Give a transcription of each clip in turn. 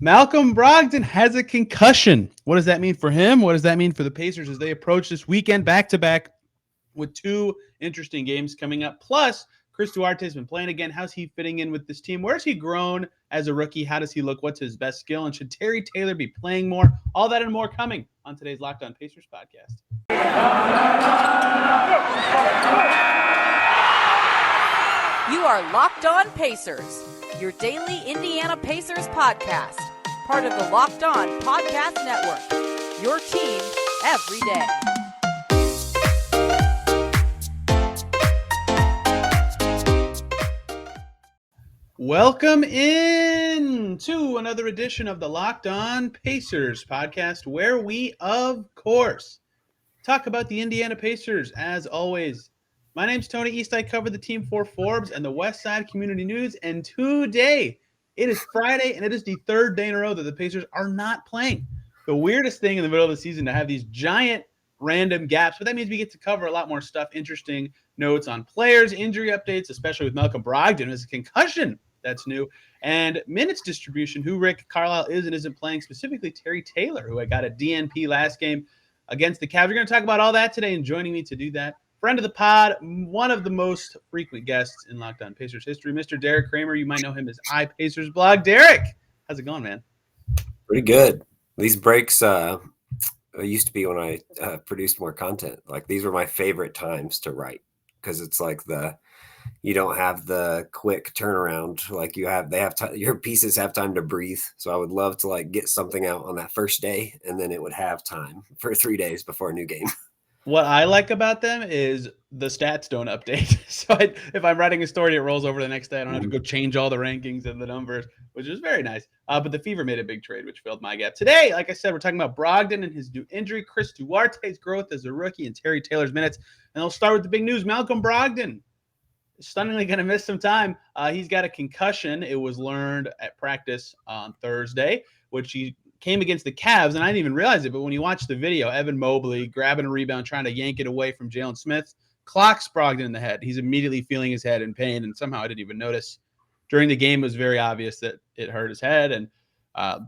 Malcolm Brogdon has a concussion. What does that mean for him? What does that mean for the Pacers as they approach this weekend back-to-back with two interesting games coming up? Plus, Chris Duarte has been playing again. How's he fitting in with this team? Where's he grown as a rookie? How does he look? What's his best skill? And should Terry Taylor be playing more? All that and more coming on today's Locked On Pacers podcast. You are Locked On Pacers, your daily Indiana Pacers podcast, part of the Locked On Podcast Network, your team every day. Welcome in to another edition of the Locked On Pacers podcast, where we, of course, talk about the Indiana Pacers as always. My name's Tony East. I cover the team for Forbes and the West Side Community News. And today, it is Friday, and it is the third day in a row that the Pacers are not playing. The weirdest thing in the middle of the season to have these giant random gaps. But that means we get to cover a lot more stuff, interesting notes on players, injury updates, especially with Malcolm Brogdon, who has a concussion. That's new. And minutes distribution, who Rick Carlisle is and isn't playing, specifically Terry Taylor, who I got a DNP last game against the Cavs. We're going to talk about all that today, and joining me to do that, friend of the pod, one of the most frequent guests in Locked On Pacers history, Mr. Derek Kramer. You might know him as iPacersblog. Derek, how's it going, man? Pretty good. These breaks used to be when I produced more content. Like, these were my favorite times to write because it's like you don't have the quick turnaround like you have. Your pieces have time to breathe. So I would love to get something out on that first day, and then it would have time for 3 days before a new game. What I like about them is the stats don't update. So if I'm writing a story, it rolls over the next day. I don't have to go change all the rankings and the numbers, which is very nice. But the Fever made a big trade, which filled my gap. Today, like I said, we're talking about Brogdon and his new injury, Chris Duarte's growth as a rookie, and Terry Taylor's minutes. And I'll start with the big news. Malcolm Brogdon is stunningly going to miss some time. He's got a concussion. It was learned at practice on Thursday, which he came against the Cavs, and I didn't even realize it, but when you watch the video, Evan Mobley grabbing a rebound, trying to yank it away from Jalen Smith, clocks Brogdon in the head. He's immediately feeling his head in pain, and somehow I didn't even notice. During the game, it was very obvious that it hurt his head, and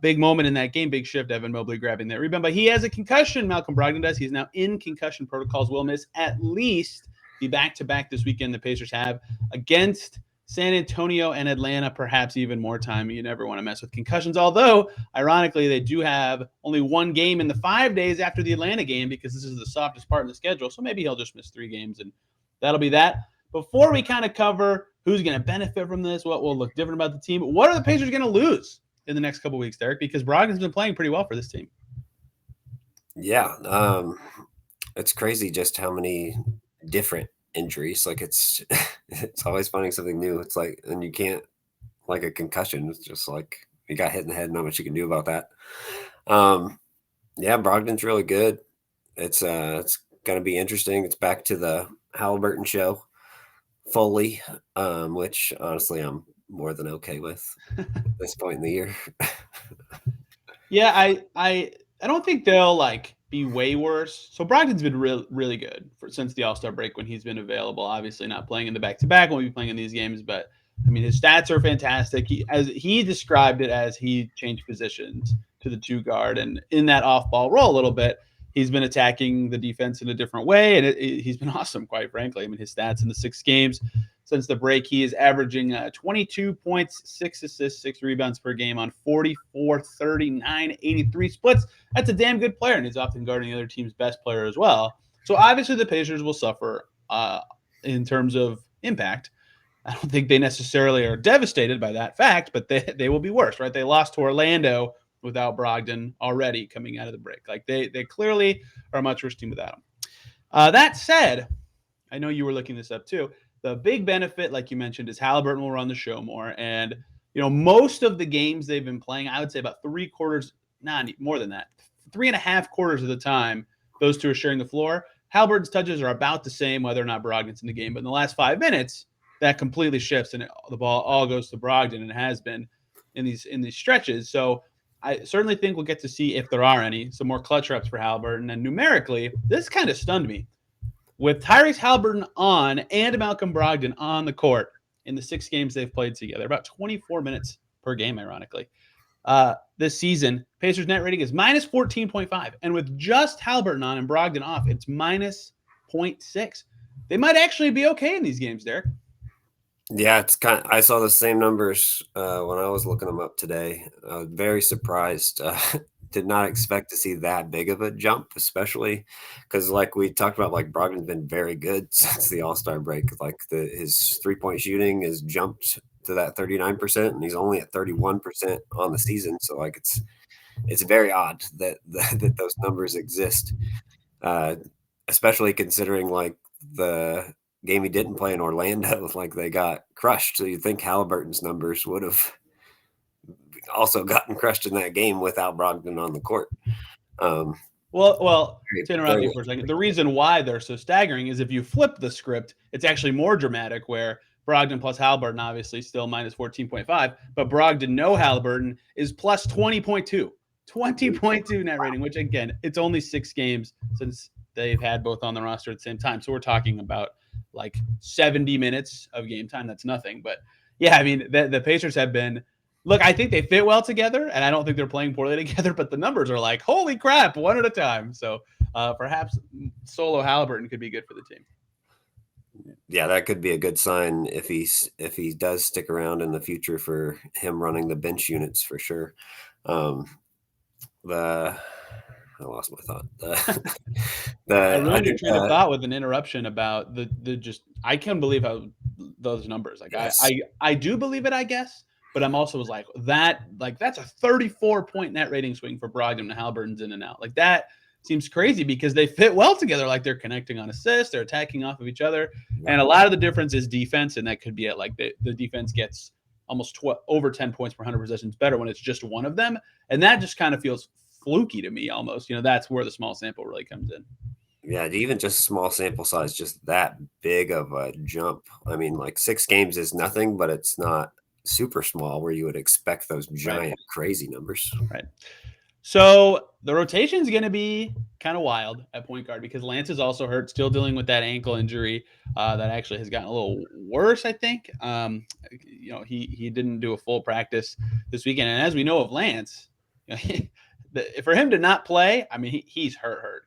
big moment in that game, big shift, Evan Mobley grabbing that rebound. But he has a concussion, Malcolm Brogdon does. He's now in concussion protocols, will miss at least the back-to-back this weekend the Pacers have against San Antonio and Atlanta, perhaps even more time. You never want to mess with concussions, although, ironically, they do have only one game in the 5 days after the Atlanta game because this is the softest part of the schedule, so maybe he'll just miss 3 games, and that'll be that. Before we kind of cover who's going to benefit from this, what will look different about the team, what are the Pacers going to lose in the next couple weeks, Derek? Because Brogdon's been playing pretty well for this team. Yeah, it's crazy just how many different injuries. Like, it's always finding something new. It's like, and you can't, like a concussion, it's just like you got hit in the head, not much you can do about that. Yeah, Brogdon's really good. It's gonna be interesting. It's back to the Halliburton show fully, which honestly I'm more than okay with at this point in the year. Yeah, I don't think they'll be way worse. So Brogdon's been really good since the All-Star break when he's been available. Obviously not playing in the back-to-back, won't be playing in these games, but I mean his stats are fantastic. He described it as he changed positions to the 2 guard, and in that off-ball role a little bit, he's been attacking the defense in a different way, and he's been awesome, quite frankly. I mean his stats in the 6 games since the break, he is averaging 22 points, 6 assists, 6 rebounds per game on 44, 39, 83 splits. That's a damn good player, and he's often guarding the other team's best player as well. So obviously the Pacers will suffer in terms of impact. I don't think they necessarily are devastated by that fact, but they will be worse, right? They lost to Orlando without Brogdon already coming out of the break. Like they clearly are a much worse team without him. That said, I know you were looking this up too. The big benefit, like you mentioned, is Halliburton will run the show more. And, most of the games they've been playing, I would say about 3/4, not more than that, 3.5 quarters of the time, those two are sharing the floor. Halliburton's touches are about the same, whether or not Brogdon's in the game. But in the last 5 minutes, that completely shifts, and the ball all goes to Brogdon, and it has been in these stretches. So I certainly think we'll get to see, if there are any, some more clutch reps for Halliburton. And numerically, this kind of stunned me. With Tyrese Halliburton on and Malcolm Brogdon on the court in the 6 games they've played together, about 24 minutes per game, ironically. this season. Pacers net rating is minus 14.5. And with just Haliburton on and Brogdon off, it's minus 0.6. They might actually be okay in these games, Derek. Yeah, it's I saw the same numbers when I was looking them up today. I was very surprised. Did not expect to see that big of a jump, especially because, like we talked about, like Brogdon's been very good since the All-Star break. Like his 3-point shooting has jumped to that 39%, and he's only at 31% on the season. So like it's very odd that that those numbers exist, especially considering like the game he didn't play in Orlando, like they got crushed. So you'd think Halliburton's numbers would have also gotten crushed in that game without Brogdon on the court. Well, to interrupt you for a second, the reason why they're so staggering is if you flip the script, it's actually more dramatic where Brogdon plus Haliburton obviously still minus 14.5, but Brogdon no Haliburton is plus 20.2. 20.2 net rating, which again, it's only 6 games since they've had both on the roster at the same time. So we're talking about like 70 minutes of game time. That's nothing. But yeah, I mean, the Pacers have been, look, I think they fit well together, and I don't think they're playing poorly together, but the numbers are like, holy crap, one at a time. So perhaps solo Haliburton could be good for the team. Yeah, that could be a good sign if he does stick around in the future for him running the bench units for sure. I lost my thought. I ruined your train of thought with an interruption about the just. I can't believe how those numbers. Like yes. I do believe it, I guess, but I'm also was like that's a 34-point net rating swing for Brogdon and Haliburton's in and out. Like that seems crazy because they fit well together. Like they're connecting on assists, they're attacking off of each other, and a lot of the difference is defense, and that could be at like the defense gets almost over 10 points per 100 possessions better when it's just one of them, and that just kind of feels fluky to me almost. That's where the small sample really comes in. Yeah, even just small sample size, just that big of a jump. I mean, like 6 games is nothing, but it's not super small where you would expect those giant crazy numbers. Right. So the rotation is going to be kind of wild at point guard because Lance is also hurt, still dealing with that ankle injury that actually has gotten a little worse, I think. He didn't do a full practice this weekend. And as we know of Lance, for him to not play, I mean, he's hurt,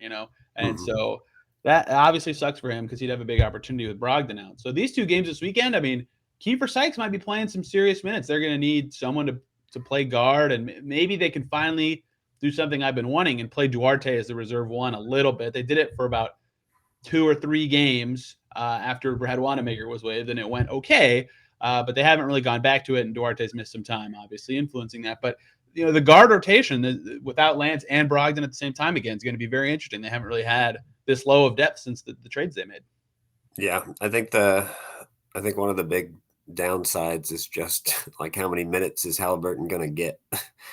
and so that obviously sucks for him because he'd have a big opportunity with Brogdon out. So these 2 games this weekend, I mean, Kiefer Sykes might be playing some serious minutes. They're going to need someone to play guard, and maybe they can finally do something I've been wanting and play Duarte as the reserve one a little bit. They did it for about 2 or 3 games after Brad Wanamaker was waived, and it went okay, but they haven't really gone back to it, and Duarte's missed some time, obviously influencing that. But the guard rotation without Lance and Brogdon at the same time again is going to be very interesting. They haven't really had this low of depth since the trades they made. Yeah, I think one of the big downsides is just like how many minutes is Haliburton going to get?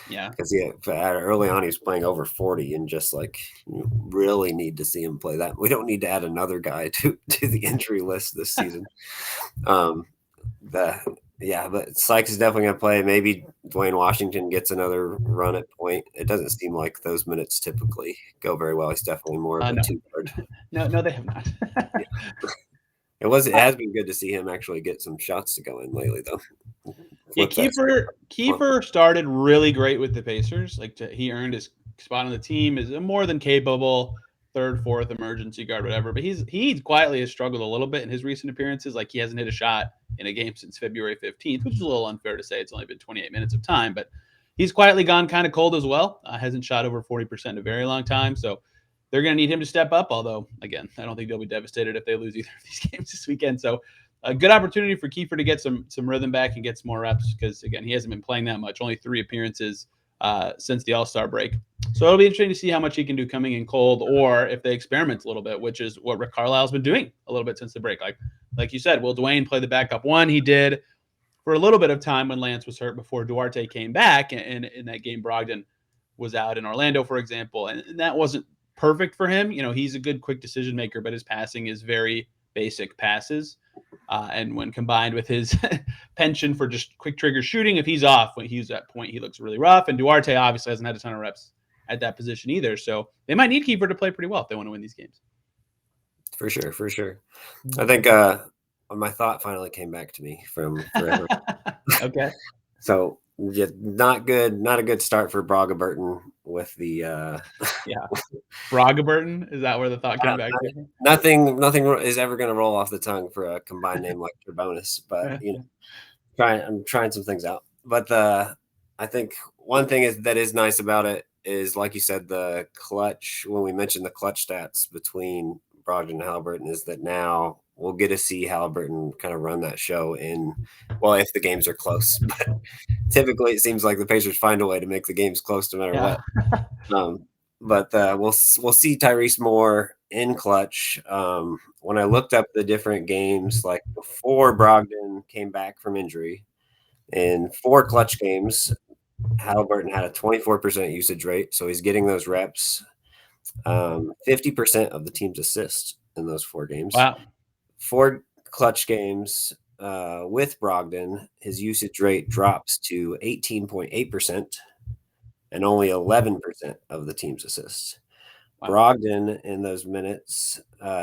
Yeah, because early on he was playing over 40, and just like really need to see him play that. We don't need to add another guy to the injury list this season. But Sykes is definitely going to play. Maybe Dwayne Washington gets another run at point. It doesn't seem like those minutes typically go very well. He's definitely more of a two-guard. No, they have not. It has been good to see him actually get some shots to go in lately, though. Yeah, Kiefer started really great with the Pacers. He earned his spot on the team, is a more than capable 3rd, 4th emergency guard, whatever. But he quietly has struggled a little bit in his recent appearances. Like he hasn't hit a shot in a game since February 15th, which is a little unfair to say. It's only been 28 minutes of time, but he's quietly gone kind of cold as well. Hasn't shot over 40% in a very long time. So they're going to need him to step up. Although, again, I don't think they'll be devastated if they lose either of these games this weekend. So a good opportunity for Kiefer to get some rhythm back and get some more reps because, again, he hasn't been playing that much. Only 3 appearances since the All-Star break. So it'll be interesting to see how much he can do coming in cold, or if they experiment a little bit, which is what Rick Carlisle's been doing a little bit since the break. Like you said, will Dwayne play the backup one? He did for a little bit of time when Lance was hurt before Duarte came back. And in that game, Brogdon was out in Orlando, for example, and that wasn't perfect for him. He's a good quick decision maker, but his passing is very basic passes. And when combined with his penchant for just quick trigger shooting, if he's off when he's at point, he looks really rough. And Duarte obviously hasn't had a ton of reps at that position either. So they might need Kiefer to play pretty well if they want to win these games. For sure. I think my thought finally came back to me from forever. Okay. So Yeah, not good. Not a good start for Brogdon with the Yeah. Brogdon, is that where the thought came back to? nothing is ever going to roll off the tongue for a combined name like Bonus, but I'm trying some things out. But I think one thing that is nice about it is, like you said, the clutch. When we mentioned the clutch stats between Brogdon and Halliburton, is that now we'll get to see Halliburton kind of run that show if the games are close. But typically, it seems like the Pacers find a way to make the games close no matter what. Um, but we'll see Tyrese more in clutch. When I looked up the different games, like before Brogdon came back from injury, in 4 clutch games, Halliburton had a 24% usage rate, so he's getting those reps. 50% of the team's assists in those 4 games. Wow. 4 clutch games with Brogdon, his usage rate drops to 18.8%. And only 11% of the team's assists. Wow. Brogdon in those minutes,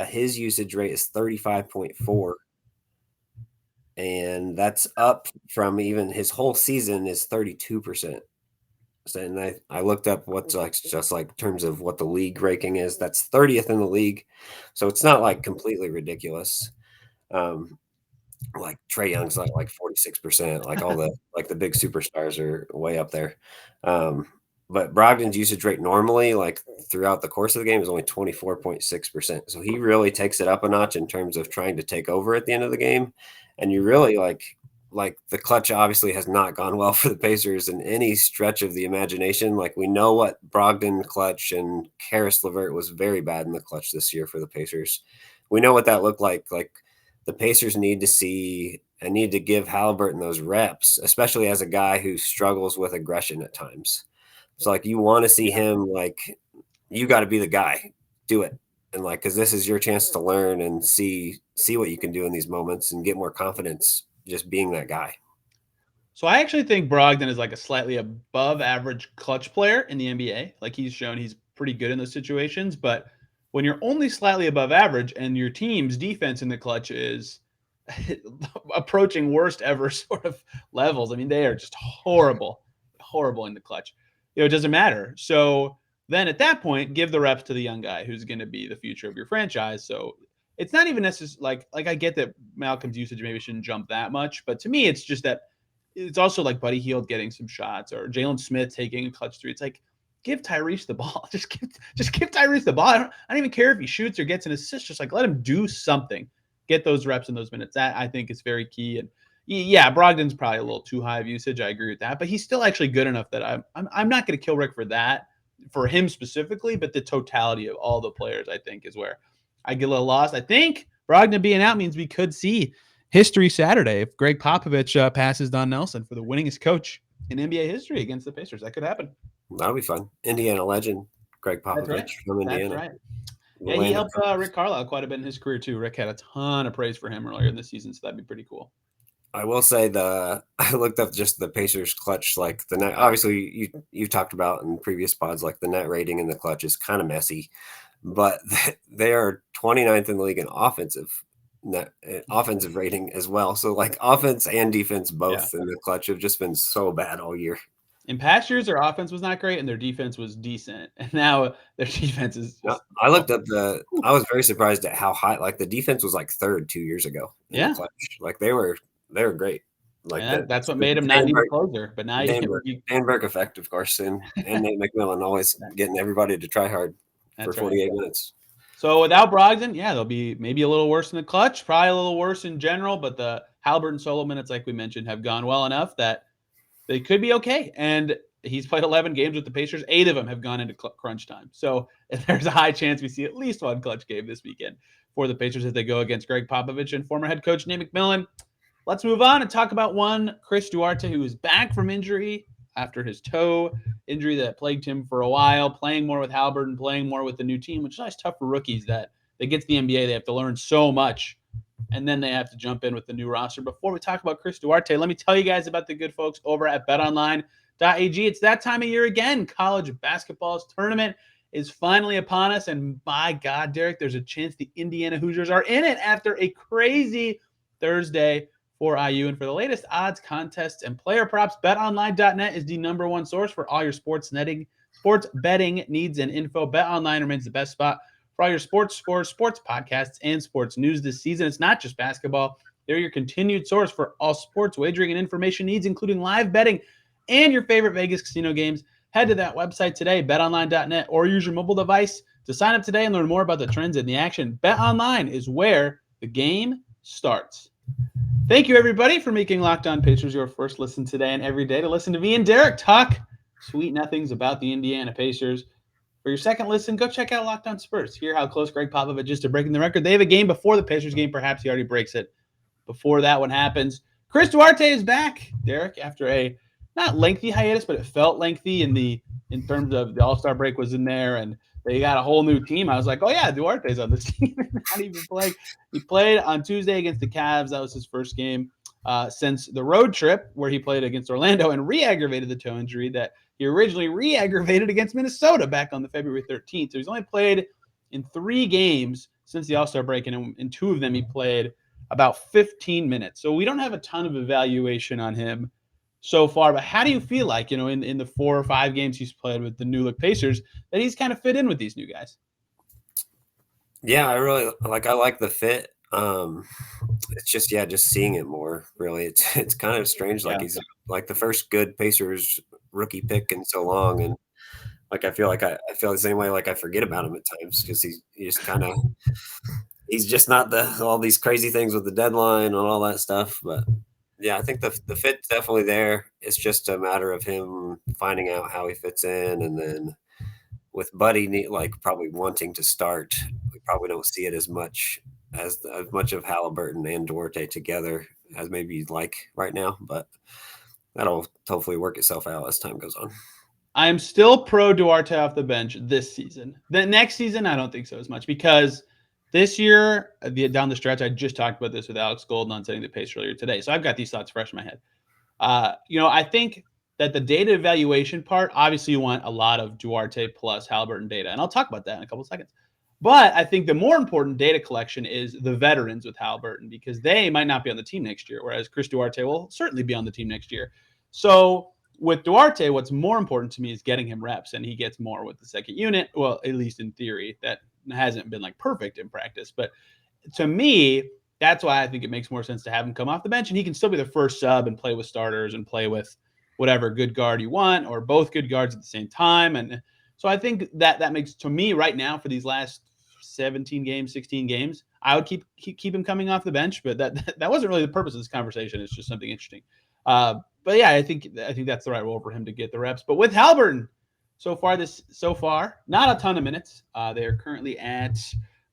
his usage rate is 35.4, and that's up from even his whole season is 32%. So, and I looked up what's just like terms of what the league ranking is. That's 30th in the league, so it's not like completely ridiculous. Like Trae Young's like 46%. Like all the big superstars are way up there. But Brogdon's usage rate normally, like throughout the course of the game, is only 24.6%. So he really takes it up a notch in terms of trying to take over at the end of the game. And you really like the clutch obviously has not gone well for the Pacers in any stretch of the imagination. Like we know what Brogdon clutch and Karis LeVert was very bad in the clutch this year for the Pacers. We know what that looked like. Like the Pacers need to give Halliburton those reps, especially as a guy who struggles with aggression at times. It's like you want to see him, like, you got to be the guy, do it. And like, because this is your chance to learn and see what you can do in these moments and get more confidence just being that guy. So I actually think Brogdon is like a slightly above average clutch player in the NBA. Like he's shown he's pretty good in those situations. But when you're only slightly above average and your team's defense in the clutch is approaching worst ever sort of levels, I mean, they are just horrible in the clutch. It doesn't matter. So then at that point, give the reps to the young guy who's going to be the future of your franchise. So it's not even necessarily like I get that Malcolm's usage maybe shouldn't jump that much, but to me, it's just that it's also like Buddy Hield getting some shots or Jalen Smith taking a clutch 3. It's like, give Tyrese the ball. Just give Tyrese the ball. I don't even care if he shoots or gets an assist. Just like let him do something. Get those reps in those minutes. That I think is very key. And yeah, Brogdon's probably a little too high of usage. I agree with that, but he's still actually good enough that I'm not going to kill Rick for that, for him specifically, but the totality of all the players I think is where I get a little lost. I think Brogdon being out means we could see history Saturday if Greg Popovich passes Don Nelson for the winningest coach in NBA history against the Pacers. That could happen. That'll be fun. Indiana legend Greg Popovich from Indiana. That's right. Yeah, he helped Rick Carlisle quite a bit in his career too. Rick had a ton of praise for him earlier in the season, so that'd be pretty cool. I will say I looked up just the Pacers clutch, like the net. Obviously, you've talked about in previous pods, like the net rating in the clutch is kind of messy, but they are 29th in the league in offensive rating as well. So like offense and defense both in the clutch have just been so bad all year. In past years, their offense was not great and their defense was decent, and now their defense is. I looked up I was very surprised at how high. Like the defense was like 3rd 2 years ago. In the clutch. Like they were great. Like that's what made him not need a closer. But now Dan Burke effect, of course, and Nate McMillan always getting everybody to try hard for 48 minutes. So without Brogdon, they'll be maybe a little worse in the clutch, probably a little worse in general. But the Halliburton solo minutes, like we mentioned, have gone well enough that they could be okay. And he's played 11 games with the Pacers. 8 of them have gone into crunch time. So there's a high chance we see at least one clutch game this weekend for the Pacers as they go against Greg Popovich and former head coach Nate McMillan. Let's move on and talk about one Chris Duarte, who is back from injury after his toe injury that plagued him for a while, playing more with Halliburton, playing more with the new team, which is always tough for rookies that they get to the NBA. They have to learn so much, and then they have to jump in with the new roster. Before we talk about Chris Duarte, let me tell you guys about the good folks over at BetOnline.ag. It's that time of year again. College basketball's tournament is finally upon us, and my God, Derek, there's a chance the Indiana Hoosiers are in it after a crazy Thursday for IU. And for the latest odds, contests, and player props, BetOnline.net is the #1 source for all your sports betting needs and info. BetOnline remains the best spot for all your sports scores, sports podcasts, and sports news this season. It's not just basketball. They're your continued source for all sports wagering and information needs, including live betting and your favorite Vegas casino games. Head to that website today, betonline.net, or use your mobile device to sign up today and learn more about the trends in the action. BetOnline is where the game starts. Thank you, everybody, for making Locked On Pacers your first listen today and every day to listen to me and Derek talk sweet nothings about the Indiana Pacers. For your second listen, go check out Locked On Spurs. Hear how close Greg Popovich is to breaking the record. They have a game before the Pacers game. Perhaps he already breaks it before that one happens. Chris Duarte is back, Derek, after a not lengthy hiatus, but it felt lengthy in terms of the All-Star break was in there and they got a whole new team. I was like, oh yeah, Duarte's on this team. Not even playing. He played on Tuesday against the Cavs. That was his first game since the road trip where he played against Orlando and re-aggravated the toe injury that he originally re-aggravated against Minnesota back on the February 13th. So he's only played in 3 games since the All-Star break, and in 2 of them he played about 15 minutes. So we don't have a ton of evaluation on him so far, but how do you feel like, in the 4 or 5 games he's played with the new look Pacers that he's kind of fit in with these new guys? Yeah, I like the fit. It's just seeing it more, really. It's kind of strange. Like he's like the first good Pacers rookie pick in so long. And like, I feel the same way. Like I forget about him at times because he just kind of, he's just not all these crazy things with the deadline and all that stuff. But yeah, I think the fit's definitely there. It's just a matter of him finding out how he fits in. And then with Buddy, probably wanting to start, we probably don't see it as much of Halliburton and Duarte together as maybe you'd like right now. But that'll hopefully work itself out as time goes on. I am still pro Duarte off the bench this season. The next season, I don't think so as much because this year, down the stretch, I just talked about this with Alex Golden on Setting the Pace earlier today. So I've got these thoughts fresh in my head. I think that the data evaluation part, obviously you want a lot of Duarte plus Halliburton data. And I'll talk about that in a couple of seconds. But I think the more important data collection is the veterans with Halliburton because they might not be on the team next year, whereas Chris Duarte will certainly be on the team next year. So with Duarte, what's more important to me is getting him reps, and he gets more with the second unit. Well, at least in theory, that hasn't been like perfect in practice. But to me, that's why I think it makes more sense to have him come off the bench, and he can still be the first sub and play with starters and play with whatever good guard you want or both good guards at the same time. And so I think that makes, to me right now, for these last 17 games, 16 games, I would keep him coming off the bench. But that wasn't really the purpose of this conversation. It's just something interesting. But yeah, I think that's the right role for him to get the reps. But with Halliburton, so far, not a ton of minutes. They are currently at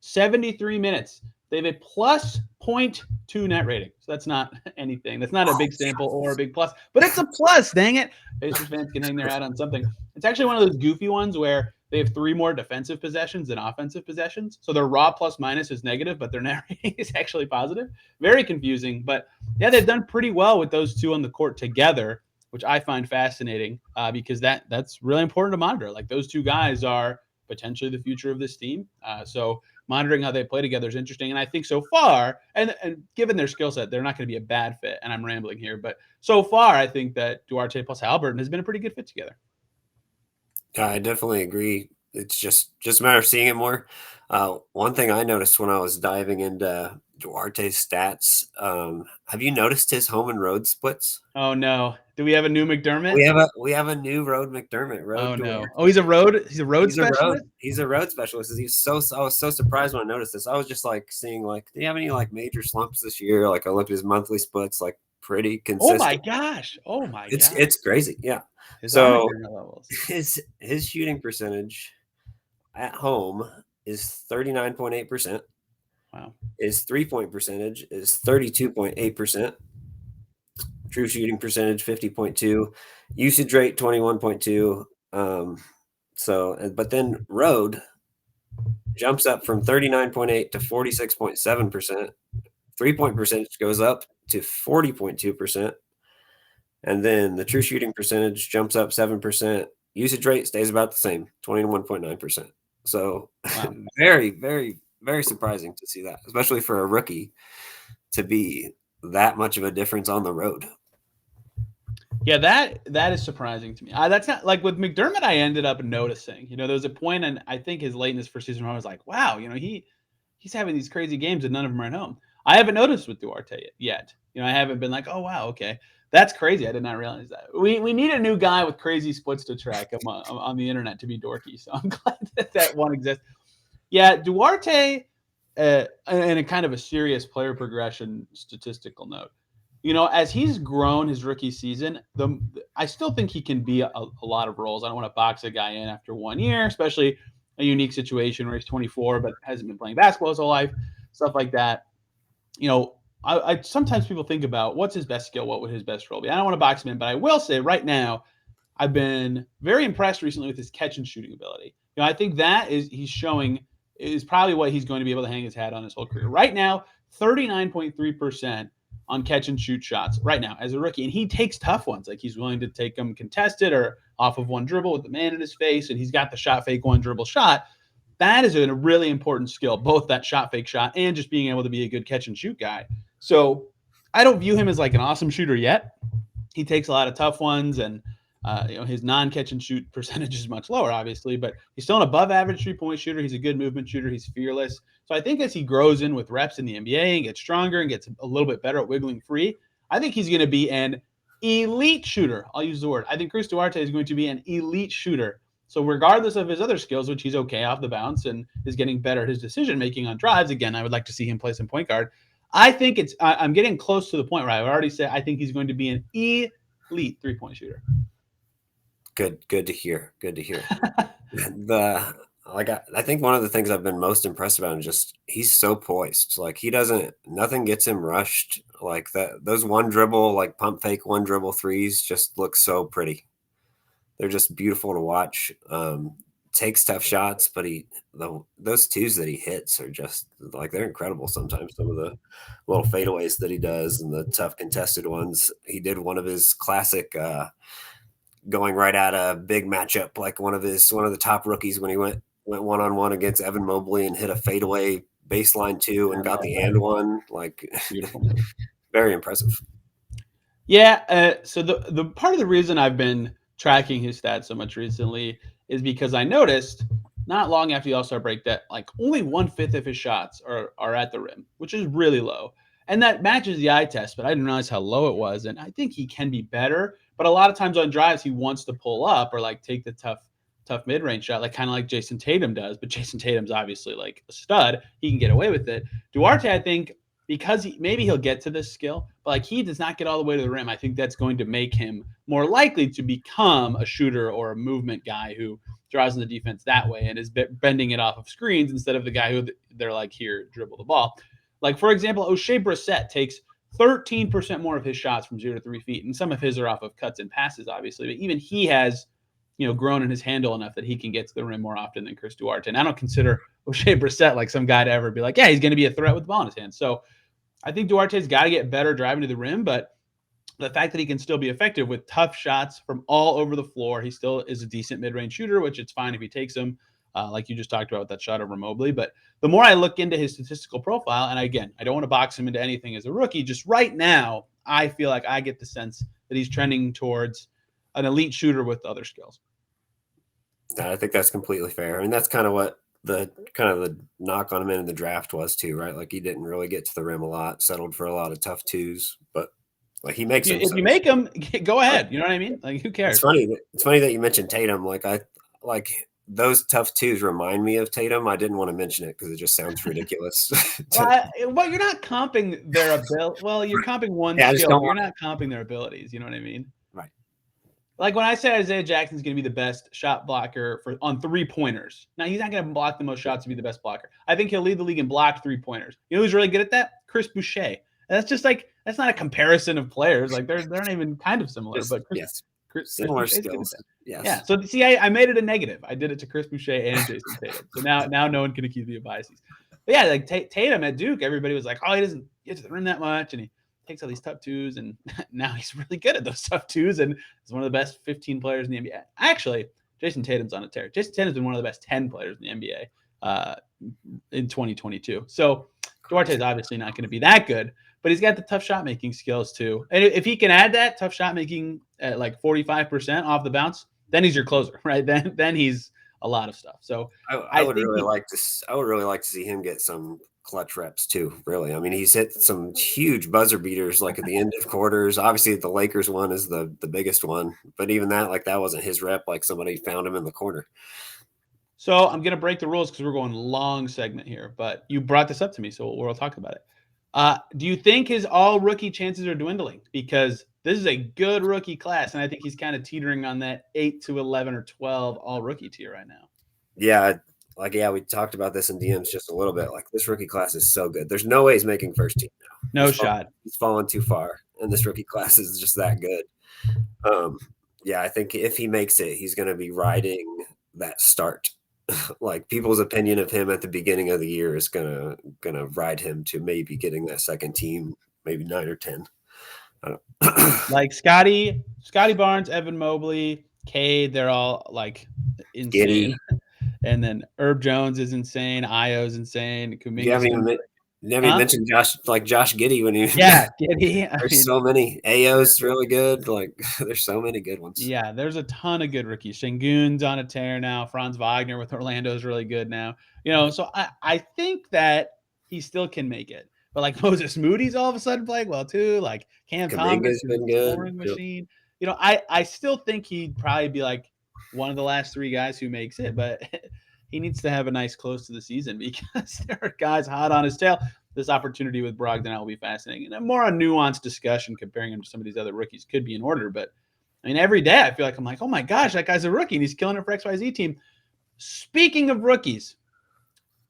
73 minutes. They have a plus 0.2 net rating. So that's not anything. That's not a big sample or a big plus, but it's a plus. Dang it. Pacers fans can hang their hat on something. It's actually one of those goofy ones where they have 3 more defensive possessions than offensive possessions. So their raw plus minus is negative, but their net rating is actually positive. Very confusing. But yeah, they've done pretty well with those 2 on the court together, which I find fascinating because that's really important to monitor. Like those 2 guys are potentially the future of this team. So monitoring how they play together is interesting. And I think so far, and given their skill set, they're not going to be a bad fit. And I'm rambling here, but so far, I think that Duarte plus Halliburton has been a pretty good fit together. I definitely agree. It's just a matter of seeing it more. One thing I noticed when I was diving into Duarte's stats, have you noticed his home and road splits? Oh no! Do we have a new McDermott? We have a new road McDermott. Oh no! Oh, he's a road specialist. He's a road specialist. I was so surprised when I noticed this. I was just like seeing do you have any major slumps this year? Like I looked at his monthly splits, pretty consistent. Oh my gosh! It's crazy. Yeah. So his shooting percentage at home is 39.8%. Wow. His 3-point percentage is 32.8%. True shooting percentage 50.2. Usage rate 21.2. But then road jumps up from 39.8 to 46.7%. 3-point percentage goes up to 40.2%. And then the true shooting percentage jumps up 7%. Usage rate stays about the same, 21.9%. So very, very, very surprising to see that, especially for a rookie to be that much of a difference on the road. Yeah, that is surprising to me. That's not like with McDermott. I ended up noticing. There was a point, and I think his late in his first season, I was like, wow, he's having these crazy games, and none of them are at home. I haven't noticed with Duarte yet. I haven't been like, oh wow, okay, that's crazy. I did not realize that. We need a new guy with crazy splits to track on the internet to be dorky. So I'm glad that one exists. Yeah, Duarte, and a kind of a serious player progression statistical note. As he's grown his rookie season, I still think he can be a lot of roles. I don't want to box a guy in after 1 year, especially a unique situation where he's 24 but hasn't been playing basketball his whole life, stuff like that. I sometimes people think about what's his best skill, what would his best role be. I don't want to box him in, but I will say right now, I've been very impressed recently with his catch and shooting ability. I think that he's showing is probably what he's going to be able to hang his hat on his whole career. Right now, 39.3% on catch and shoot shots right now as a rookie. And he takes tough ones. Like he's willing to take them contested or off of one dribble with the man in his face. And he's got the shot fake one dribble shot. That is a really important skill, both that shot fake shot and just being able to be a good catch and shoot guy. So I don't view him as like an awesome shooter yet. He takes a lot of tough ones, and his non-catch and shoot percentage is much lower, obviously, but he's still an above-average three-point shooter. He's a good movement shooter. He's fearless. So I think as he grows in with reps in the NBA and gets stronger and gets a little bit better at wiggling free, I think he's going to be an elite shooter. I'll use the word. I think Chris Duarte is going to be an elite shooter. So regardless of his other skills, which he's okay off the bounce and is getting better at his decision-making on drives, again, I would like to see him play some point guard. I think I'm getting close to the point where I would already say I think he's going to be an elite three-point shooter. Good to hear. Good to hear. I think one of the things I've been most impressed about is just he's so poised. Like nothing gets him rushed. Like those one dribble, like pump fake one dribble threes just look so pretty. They're just beautiful to watch. Takes tough shots, but those twos that he hits are just like they're incredible sometimes. Some of the little fadeaways that he does and the tough contested ones. He did one of his classic going right at a big matchup, like one of the top rookies when he went one-on-one against Evan Mobley and hit a fadeaway baseline two and got the and one. Like very impressive. Yeah. So the part of the reason I've been tracking his stats so much recently is because I noticed not long after the All-Star break that like only 1/5 of his shots are at the rim, which is really low. And that matches the eye test, but I didn't realize how low it was. And I think he can be better. But a lot of times on drives, he wants to pull up or like take the tough mid-range shot, like kind of like Jason Tatum does. But Jason Tatum's obviously like a stud. He can get away with it. Duarte, I think, because maybe he'll get to this skill, but like he does not get all the way to the rim. I think that's going to make him more likely to become a shooter or a movement guy who draws in the defense that way and is bending it off of screens instead of the guy who they're like, here, dribble the ball. Like, for example, O'Shea Brissett takes 13% more of his shots from 0 to 3 feet, and some of his are off of cuts and passes, obviously. But even he has, grown in his handle enough that he can get to the rim more often than Chris Duarte. And I don't consider O'Shea Brissett like some guy to ever be like, yeah, he's going to be a threat with the ball in his hand. So I think Duarte's got to get better driving to the rim, but the fact that he can still be effective with tough shots from all over the floor, he still is a decent mid-range shooter, which it's fine if he takes them, like you just talked about with that shot over Mobley. But the more I look into his statistical profile, and again, I don't want to box him into anything as a rookie, just right now, I feel like I get the sense that he's trending towards an elite shooter with other skills. I think that's completely fair. I mean, that's kind of what the knock on him in the draft was too, right? Like he didn't really get to the rim a lot, settled for a lot of tough twos, but like he makes them. If you make them, go ahead. You know what I mean? Like who cares? It's funny that you mentioned Tatum. Like those tough twos remind me of Tatum. I didn't want to mention it because it just sounds ridiculous. Well, you're not comping their ability. Well, you're comping one skill. You're not comping their abilities. You know what I mean? Right. Like when I say Isaiah Jackson's going to be the best shot blocker on 3-pointers. Now, he's not going to block the most shots to be the best blocker. I think he'll lead the league in blocked 3-pointers. You know who's really good at that? Chris Boucher. And that's just like, that's not a comparison of players. Like they're not even kind of similar. But similar skills. Yes. Yeah. So see, I made it a negative. I did it to Chris Boucher and Jason Tatum. So now no one can accuse me of biases. But yeah, like Tatum at Duke, everybody was like, oh, he doesn't get to the rim that much, and he takes all these tough twos, and now he's really good at those tough twos, and he's one of the best 15 players in the NBA. Actually, Jason Tatum's on a tear. Jason Tatum's been one of the best 10 players in the NBA in 2022. So Duarte is obviously not going to be that good, but he's got the tough shot making skills too. And if he can add that tough shot making at like 45% off the bounce, then he's your closer, right? Then he's a lot of stuff. So I would really like to. I would really like to see him get some clutch reps too. Really, I mean, he's hit some huge buzzer beaters like at the end of quarters. Obviously, the Lakers one is the biggest one, but even that, like that wasn't his rep. Like somebody found him in the corner. So I'm gonna break the rules because we're going long segment here. But you brought this up to me, so we'll talk about it. Do you think his all rookie chances are dwindling? Because this is a good rookie class, and I think he's kind of teetering on that 8 to 11 or 12 all rookie tier right now. Yeah, we talked about this in DMs just a little bit. Like this rookie class is so good. There's no way he's making first team now. No shot. He's fallen too far, and this rookie class is just that good. Yeah, I think if he makes it, he's going to be riding that start. Like people's opinion of him at the beginning of the year is gonna ride him to maybe getting that second team, maybe 9 or 10. Like Scotty Barnes, Evan Mobley, Cade, they're all like insane. Giddy. And then Herb Jones is insane. Io's insane. Kuminga's never mentioned Josh Giddey when he Giddey. There's so many. Ayo's really good. Like there's so many good ones. Yeah, there's a ton of good rookies. Şengün's on a tear now. Franz Wagner with Orlando is really good now. So I think that he still can make it. But like Moses Moody's all of a sudden playing well too. Like Cam Thomas, been good. Scoring machine. I still think he'd probably be like one of the last 3 guys who makes it, but he needs to have a nice close to the season because there are guys hot on his tail. This opportunity with Brogdon will be fascinating. And a more nuanced discussion comparing him to some of these other rookies could be in order. But I mean, every day I feel like I'm like, oh my gosh, that guy's a rookie and he's killing it for XYZ team. Speaking of rookies,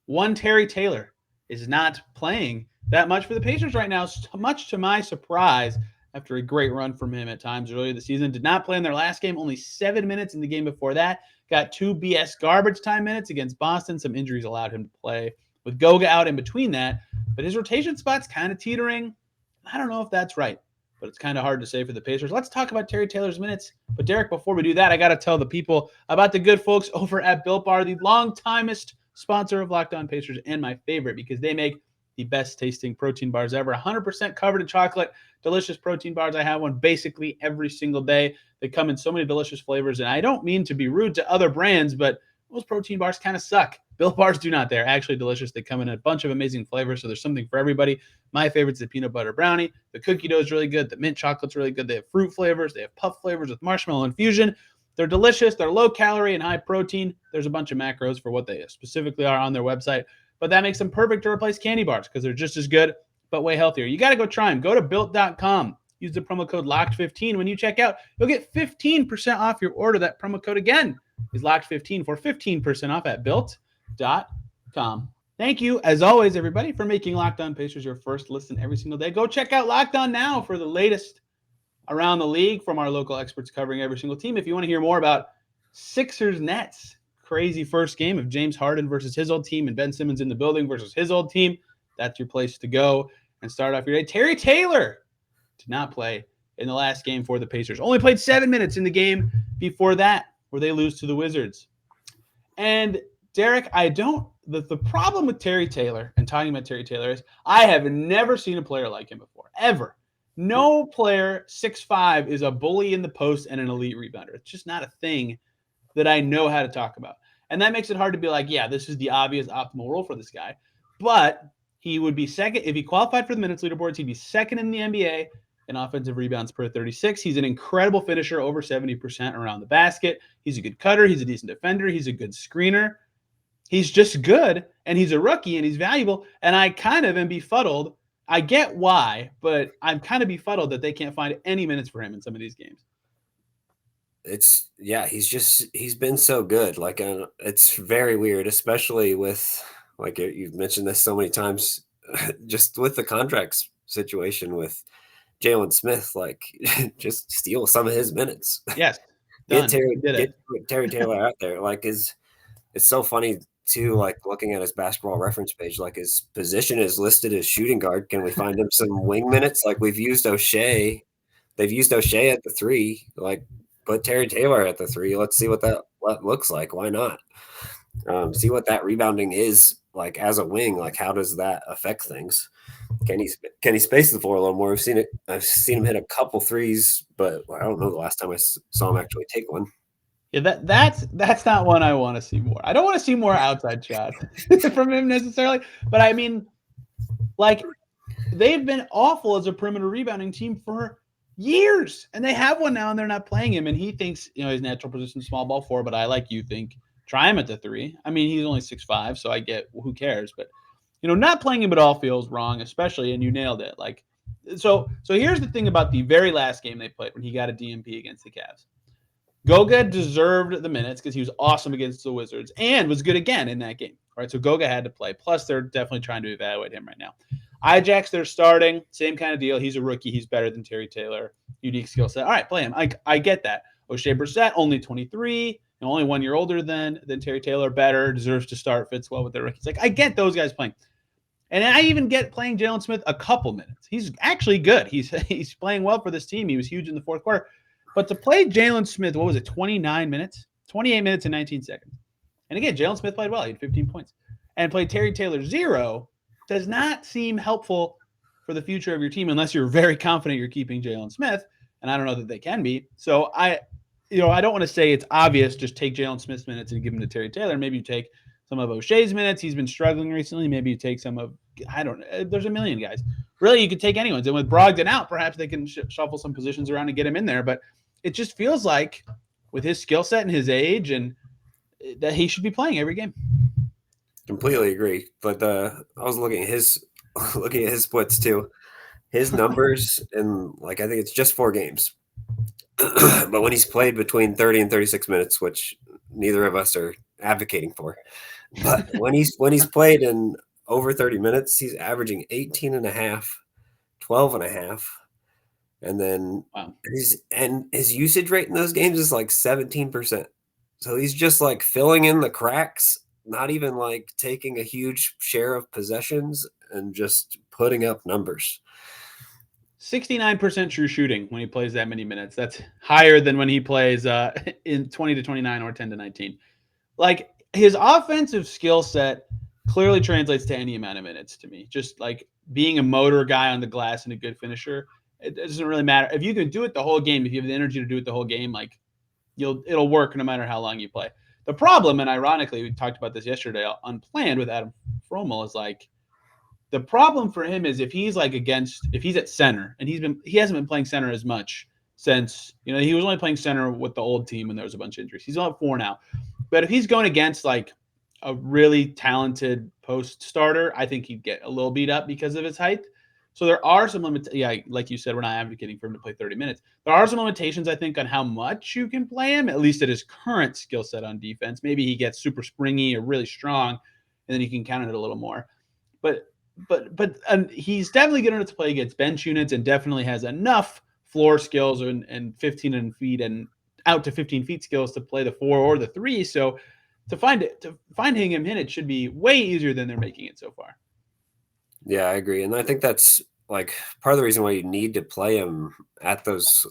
one Terry Taylor is not playing that much for the Pacers right now, much to my surprise, after a great run from him at times earlier this season. Did not play in their last game, only 7 minutes in the game before that. Got 2 BS garbage time minutes against Boston. Some injuries allowed him to play with Goga out in between that. But his rotation spot's kind of teetering. I don't know if that's right, but it's kind of hard to say for the Pacers. Let's talk about Terry Taylor's minutes. But Derek, before we do that, I got to tell the people about the good folks over at Built Bar, the long-timest sponsor of Locked On Pacers and my favorite because they make the best tasting protein bars ever. 100% covered in chocolate, delicious protein bars. I have one basically every single day. They come in so many delicious flavors, and I don't mean to be rude to other brands, but those protein bars kind of suck. Built Bars do not. They're actually delicious. They come in a bunch of amazing flavors, so there's something for everybody. My favorite's the peanut butter brownie. The cookie dough is really good. The mint chocolate's really good. They have fruit flavors. They have puff flavors with marshmallow infusion. They're delicious. They're low calorie and high protein. There's a bunch of macros for what they specifically are on their website, but that makes them perfect to replace candy bars because they're just as good, but way healthier. You got to go try them. Go to Built.com. Use the promo code LOCKED15 when you check out. You'll get 15% off your order. That promo code again is LOCKED15 for 15% off at Built.com. Thank you, as always, everybody, for making Locked On Pacers your first listen every single day. Go check out Locked On Now for the latest around the league from our local experts covering every single team. If you want to hear more about Sixers Nets, crazy first game of James Harden versus his old team and Ben Simmons in the building versus his old team, that's your place to go and start off your day. Terry Taylor did not play in the last game for the Pacers. Only played 7 minutes in the game before that, where they lose to the Wizards. And Derek, the problem with Terry Taylor and talking about Terry Taylor is I have never seen a player like him before, ever. No player 6'5" is a bully in the post and an elite rebounder. It's just not a thing that I know how to talk about. And that makes it hard to be like, yeah, this is the obvious optimal role for this guy. But he would be second. If he qualified for the minutes leaderboards, he'd be second in the NBA in offensive rebounds per 36. He's an incredible finisher, over 70% around the basket. He's a good cutter. He's a decent defender. He's a good screener. He's just good, and he's a rookie, and he's valuable. And I kind of am befuddled. I get why, but I'm kind of befuddled that they can't find any minutes for him in some of these games. He's been so good. Like, it's very weird, especially with, like you've mentioned this so many times, just with the contracts situation with Jalen Smith, like just steal some of his minutes. Yes. Get Terry Taylor out there. Like it's so funny too, like looking at his basketball reference page, like his position is listed as shooting guard. Can we find him some wing minutes? Like we've used O'Shea. They've used O'Shea at the 3. Like put Terry Taylor at the 3. Let's see what looks like. Why not? See what that rebounding is like as a wing, like how does that affect things? Can he space the floor a little more? I've seen him hit a couple threes, but I don't know the last time I saw him actually take one. Yeah, that's not one I want to see more. I don't want to see more outside shots from him necessarily, but I mean, like, they've been awful as a perimeter rebounding team for years, and they have one now, and they're not playing him. And he thinks, his natural position is small ball 4, but I, like you, think try him at the 3. I mean, he's only 6'5", so I get who cares, but not playing him at all feels wrong, especially, and you nailed it. Like, so here's the thing about the very last game they played when he got a DMP against the Cavs. Goga deserved the minutes because he was awesome against the Wizards and was good again in that game. All right, so Goga had to play. Plus, they're definitely trying to evaluate him right now. Ijax, they're starting. Same kind of deal. He's a rookie. He's better than Terry Taylor. Unique skill set. All right, play him. I get that. O'Shea Brissett, only 23, only 1 year older than Terry Taylor. Better, deserves to start, fits well with their rookies. Like, I get those guys playing. And I even get playing Jalen Smith a couple minutes. He's actually good. He's playing well for this team. He was huge in the fourth quarter. But to play Jalen Smith, what was it, 29 minutes? 28 minutes and 19 seconds. And again, Jalen Smith played well. He had 15 points. And played Terry Taylor 0 does not seem helpful for the future of your team unless you're very confident you're keeping Jalen Smith. And I don't know that they can be. So I don't want to say it's obvious, just take Jalen Smith's minutes and give them to Terry Taylor. Maybe you take some of O'Shea's minutes. He's been struggling recently. Maybe you take some of, I don't know. There's a million guys. Really, you could take anyone's. And with Brogdon out, perhaps they can shuffle some positions around and get him in there. But it just feels like with his skill set and his age, and that he should be playing every game. Completely agree. But I was looking at his splits too. His numbers, and I think it's just 4 games. But when he's played between 30 and 36 minutes, which neither of us are advocating for, but when he's played in over 30 minutes, he's averaging 18 and a half, 12 and a half. And then wow. his usage rate in those games is 17%. So he's just filling in the cracks, not even taking a huge share of possessions and just putting up numbers. 69% true shooting when he plays that many minutes. That's higher than when he plays in 20 to 29 or 10 to 19. His offensive skill set clearly translates to any amount of minutes to me. Just being a motor guy on the glass and a good finisher. It doesn't really matter. If you can do it the whole game, if you have the energy to do it the whole game, it'll work no matter how long you play. The problem, and ironically, we talked about this yesterday unplanned with Adam Fromel, is the problem for him is if he's if he's at center, and he hasn't been playing center as much since, he was only playing center with the old team when there was a bunch of injuries. He's on 4 now. But if he's going against a really talented post starter, I think he'd get a little beat up because of his height. So there are some limitations. Yeah, like you said, we're not advocating for him to play 30 minutes. There are some limitations, I think, on how much you can play him, at least at his current skill set on defense. Maybe he gets super springy or really strong, and then you can count it a little more. But he's definitely good enough to play against bench units, and definitely has enough floor skills and 15 feet and out to 15 feet skills to play the 4 or the 3. So to finding him in it should be way easier than they're making it so far. Yeah, I agree. And I think that's part of the reason why you need to play him at those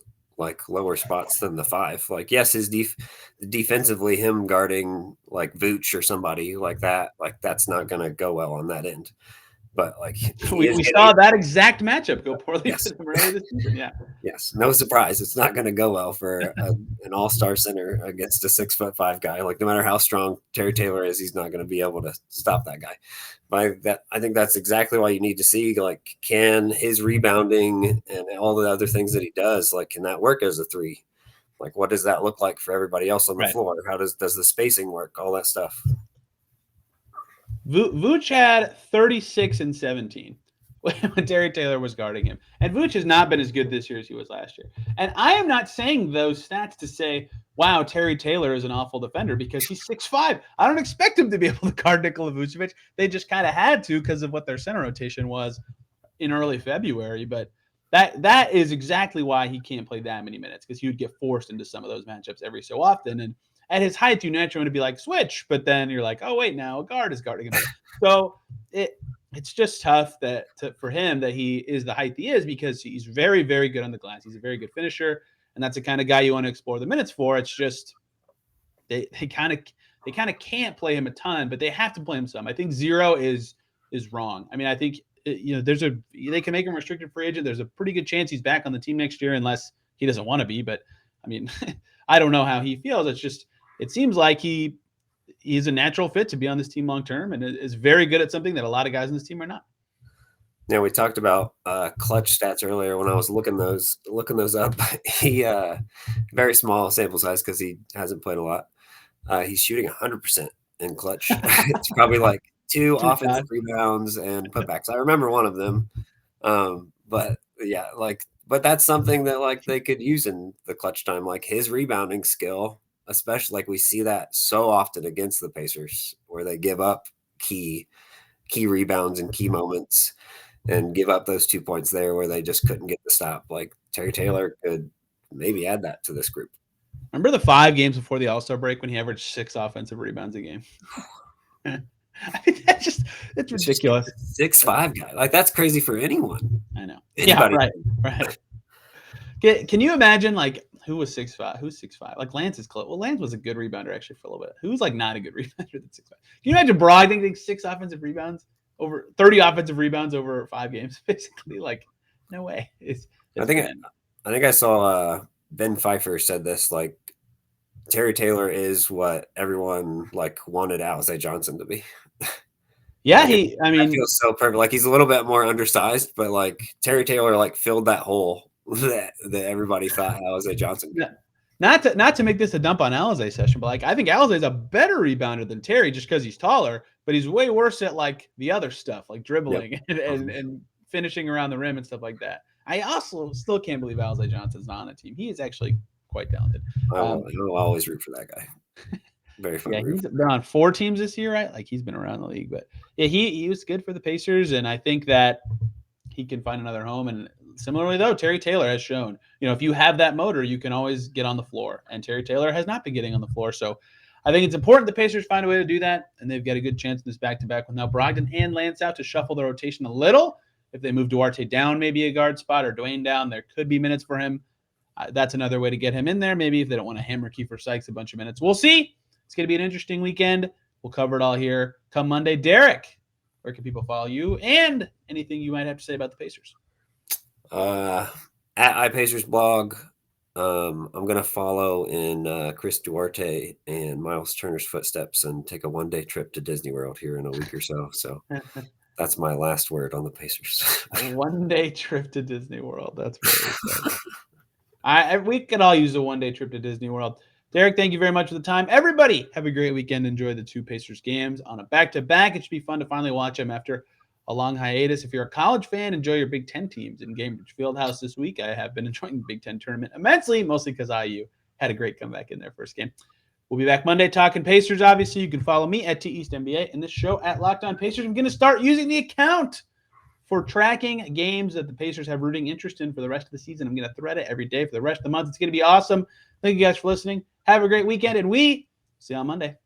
lower spots than the 5. Yes, his defensively, him guarding Vooch or somebody like that, that's not going to go well on that end. But we saw that exact matchup go poorly for them earlier this season. Yeah. Yes, no surprise. It's not going to go well for an all-star center against a 6'5" guy. No matter how strong Terry Taylor is, he's not going to be able to stop that guy. But I think that's exactly why you need to see can his rebounding and all the other things that he does, can that work as a 3? What does that look like for everybody else on the floor? How does the spacing work? All that stuff. Vooch had 36 and 17 when Terry Taylor was guarding him. And Vooch has not been as good this year as he was last year. And I am not saying those stats to say, wow, Terry Taylor is an awful defender, because he's 6'5". I don't expect him to be able to guard Nikola Vucevic. They just kind of had to because of what their center rotation was in early February. But that is exactly why he can't play that many minutes, because he would get forced into some of those matchups every so often. And at his height, you naturally want to be switch, but then you're oh, wait, now a guard is guarding him. So it's just tough for him that he is the height he is, because he's very, very good on the glass. He's a very good finisher, and that's the kind of guy you want to explore the minutes for. It's just they kind of they kind of can't play him a ton, but they have to play him some. I think 0 is wrong. I mean, I think they can make him restricted free agent. There's a pretty good chance he's back on the team next year, unless he doesn't want to be. But I mean, I don't know how he feels. It seems like he's a natural fit to be on this team long term, and is very good at something that a lot of guys on this team are not. Yeah, we talked about clutch stats earlier when I was looking those up. He very small sample size because he hasn't played a lot. He's shooting 100% in clutch. It's probably like 2 offensive rebounds and putbacks. I remember one of them. But yeah, but that's something that like they could use in the clutch time, like his rebounding skill, especially like we see that so often against the Pacers where they give up key rebounds and key moments and give up those 2 points there where they just couldn't get the stop. Like Terry Taylor could maybe add that to this group. Remember the 5 games before the All-Star break when he averaged 6 offensive rebounds a game? I mean, it's ridiculous. 6'5" guy. Like that's crazy for anyone. I know. Anybody. Yeah, right. Can you imagine like who was 6'5"? Who's 6'5"? Like Lance is close. Well, Lance was a good rebounder actually for a little bit. Who's like not a good rebounder than 6'5"? Can you imagine Brogdon getting 6 offensive rebounds over 30 offensive rebounds over 5 games? Basically, like no way. I think I saw Ben Pfeiffer said this, like Terry Taylor is what everyone like wanted Alize Johnson to be. Yeah, like, I feel so perfect. Like he's a little bit more undersized, but like Terry Taylor like filled that hole that everybody thought Alize Johnson could. Not to make this a dump on Alize session, but like I think Alize is a better rebounder than Terry just because he's taller, but he's way worse at like the other stuff, like dribbling and finishing around the rim and stuff like that. I also still can't believe Alize Johnson's not on a team. He is actually quite talented. I'll always root for that guy. Very fun. Yeah, he's been on 4 teams this year, right? Like he's been around the league, but yeah, he was good for the Pacers, and I think that he can find another home. And similarly, though, Terry Taylor has shown, if you have that motor, you can always get on the floor, and Terry Taylor has not been getting on the floor. So I think it's important the Pacers find a way to do that, and they've got a good chance in this back-to-back with now Brogdon and Lance out to shuffle the rotation a little. If they move Duarte down, maybe a guard spot, or Dwayne down, there could be minutes for him. That's another way to get him in there. Maybe if they don't want to hammer Kiefer Sykes a bunch of minutes. We'll see. It's going to be an interesting weekend. We'll cover it all here come Monday. Derek, where can people follow you and anything you might have to say about the Pacers? At iPacersblog. I'm going to follow in Chris Duarte and Miles Turner's footsteps and take a one-day trip to Disney World here in a week or so. So that's my last word on the Pacers. A one-day trip to Disney World. That's very exciting. We could all use a one-day trip to Disney World. Derek, thank you very much for the time. Everybody, have a great weekend. Enjoy the 2 Pacers games on a back-to-back. It should be fun to finally watch them after a long hiatus. If you're a college fan, enjoy your Big Ten teams in Cambridge Fieldhouse this week. I have been enjoying the Big Ten tournament immensely, mostly because IU had a great comeback in their first game. We'll be back Monday talking Pacers, obviously. You can follow me at TEastNBA and this show at Locked On Pacers. I'm going to start using the account for tracking games that the Pacers have rooting interest in for the rest of the season. I'm going to thread it every day for the rest of the month. It's going to be awesome. Thank you guys for listening. Have a great weekend, and we see you on Monday.